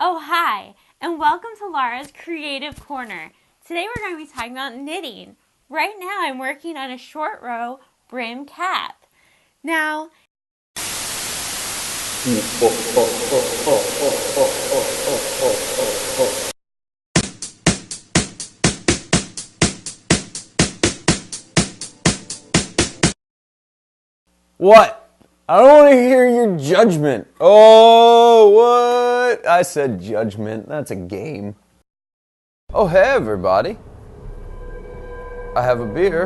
Oh, hi, and welcome to Laura's Creative Corner. Today we're going to be talking about knitting. Right now I'm working on a short row brim cap. Now, What? I don't want to hear your judgment. Oh, what? I said judgment. That's a game. Oh, hey, everybody. I have a beer,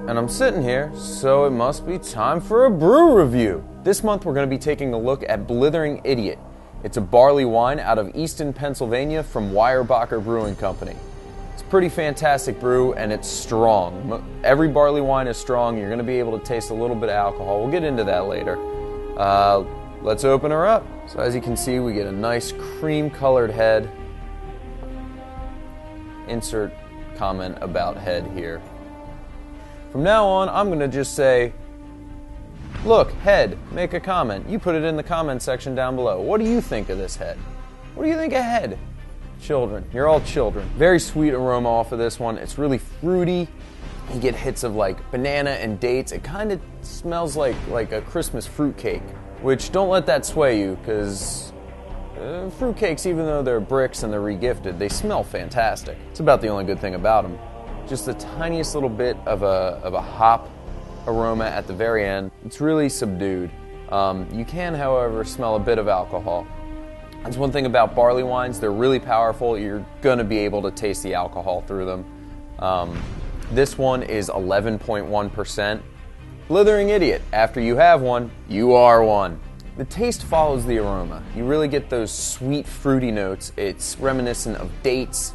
and I'm sitting here, so it must be time for a brew review. This month, we're going to be taking a look at Blithering Idiot. It's a barley wine out of Easton, Pennsylvania from Weyerbacher Brewing Company. It's a pretty fantastic brew, and it's strong. Every barley wine is strong. You're going to be able to taste a little bit of alcohol. We'll get into that later. Let's open her up. So as you can see, we get a nice cream-colored head. Insert comment about head here. From now on, I'm going to just say, look, head, make a comment. You put it in the comment section down below. What do you think of this head? What do you think of head? Children. You're all children. Very sweet aroma off of this one. It's really fruity. You get hits of like banana and dates. It kind of smells like a Christmas fruitcake, which don't let that sway you, because fruitcakes, even though they're bricks and they're regifted, they smell fantastic. It's about the only good thing about them. Just the tiniest little bit of a hop aroma at the very end. It's really subdued. You can, however, smell a bit of alcohol. That's one thing about barley wines. They're really powerful. You're going to be able to taste the alcohol through them. This one is 11.1%. Blithering Idiot. After you have one, you are one. The taste follows the aroma. You really get those sweet, fruity notes. It's reminiscent of dates.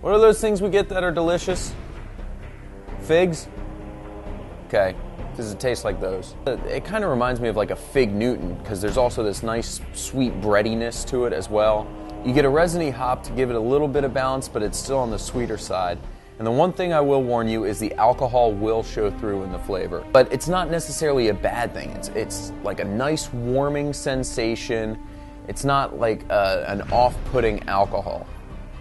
What are those things we get that are delicious? Figs? Okay. Does it taste like those? It kind of reminds me of like a Fig Newton, because there's also this nice sweet breadiness to it as well. You get a resiny hop to give it a little bit of balance, but it's still on the sweeter side. And the one thing I will warn you is the alcohol will show through in the flavor. But it's not necessarily a bad thing. It's like a nice warming sensation. It's not like an off-putting alcohol.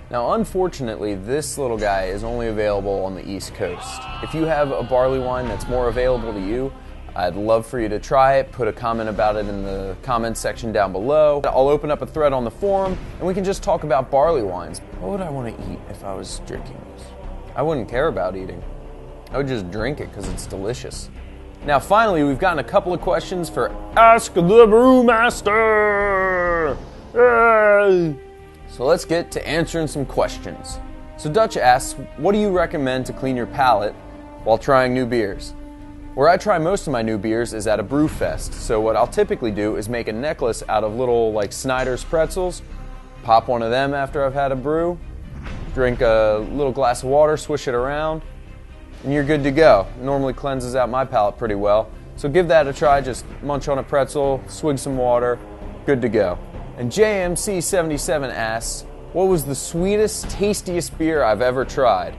Now, unfortunately, this little guy is only available on the East Coast. If you have a barley wine that's more available to you, I'd love for you to try it. Put a comment about it in the comments section down below. I'll open up a thread on the forum, and we can just talk about barley wines. What would I want to eat if I was drinking this? I wouldn't care about eating. I would just drink it because it's delicious. Now, finally, we've gotten a couple of questions for Ask the Brewmaster! Yay! So let's get to answering some questions. So Dutch asks, what do you recommend to clean your palate while trying new beers? Where I try most of my new beers is at a brew fest. So what I'll typically do is make a necklace out of little like Snyder's pretzels, pop one of them after I've had a brew, drink a little glass of water, swish it around, and you're good to go. It normally cleanses out my palate pretty well. So give that a try, just munch on a pretzel, swig some water, good to go. And JMC77 asks, what was the sweetest, tastiest beer I've ever tried?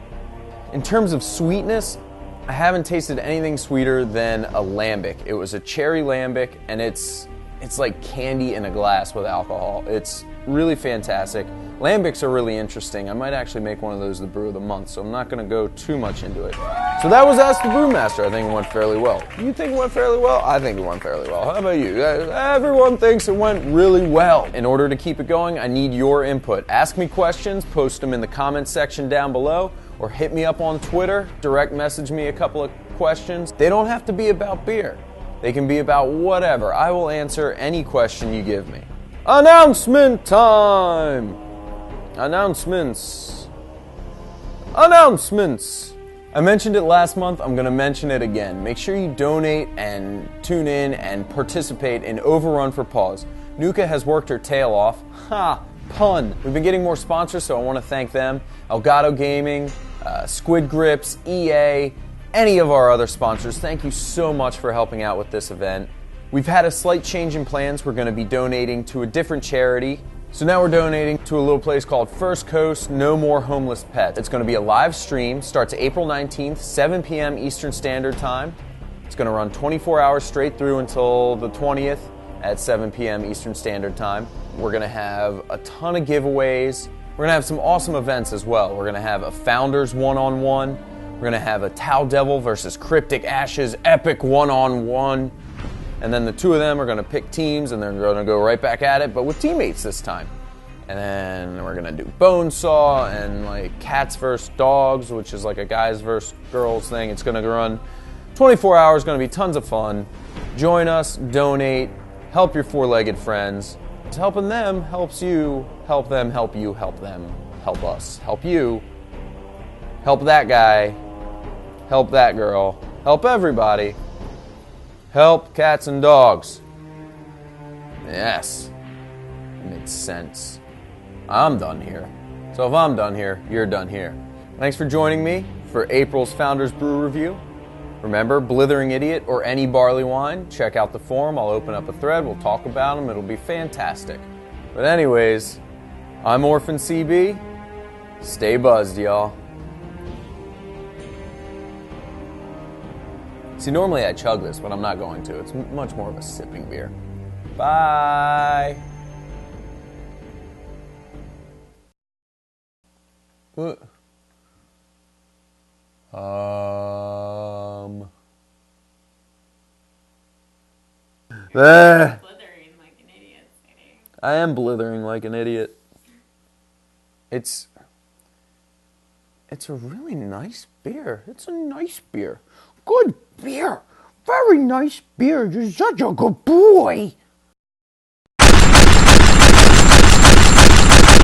In terms of sweetness, I haven't tasted anything sweeter than a lambic. It was a cherry lambic, and it's like candy in a glass with alcohol. It's really fantastic. Lambics are really interesting. I might actually make one of those the brew of the month, so I'm not going to go too much into it. So that was Ask the Brewmaster. I think it went fairly well. You think it went fairly well? I think it went fairly well. How about you? Everyone thinks it went really well. In order to keep it going, I need your input. Ask me questions, post them in the comments section down below, or hit me up on Twitter, direct message me a couple of questions. They don't have to be about beer. They can be about whatever. I will answer any question you give me. Announcement time! Announcements. I mentioned it last month. I'm going to mention it again. Make sure you donate and tune in and participate in Overrun for Paws. Nuka has worked her tail off. Ha! Pun. We've been getting more sponsors, so I want to thank them. Elgato Gaming, Squid Grips, EA, any of our other sponsors. Thank you so much for helping out with this event. We've had a slight change in plans. We're going to be donating to a different charity. So now we're donating to a little place called First Coast No More Homeless Pets. It's going to be a live stream, starts April 19th, 7 p.m. Eastern Standard Time. It's going to run 24 hours straight through until the 20th, at 7 p.m. Eastern Standard Time. We're going to have a ton of giveaways. We're going to have some awesome events as well. We're going to have a Founders one-on-one. We're going to have a Tau Devil versus Cryptic Ashes epic one-on-one. And then the two of them are going to pick teams, and they're going to go right back at it, but with teammates this time. And then we're going to do Bone Saw and like Cats versus Dogs, which is like a guys versus girls thing. It's going to run 24 hours, going to be tons of fun. Join us, donate, help your four-legged friends. It's helping them helps you, help them help you, help them help us, help you, help that guy, help that girl, help everybody, help cats and dogs. Yes, it makes sense. I'm done here. So if I'm done here, you're done here. Thanks for joining me for April's Founders Brew Review. Remember, Blithering Idiot or any barley wine, check out the forum. I'll open up a thread. We'll talk about them. It'll be fantastic. But anyways, I'm Orphan CB. Stay buzzed, y'all. See, normally I chug this, but I'm not going to. It's much more of a sipping beer. Bye. What? Blithering like an idiot. I am blithering like an idiot. It's a really nice beer. It's a nice beer. Good beer. Very nice beer. You're such a good boy.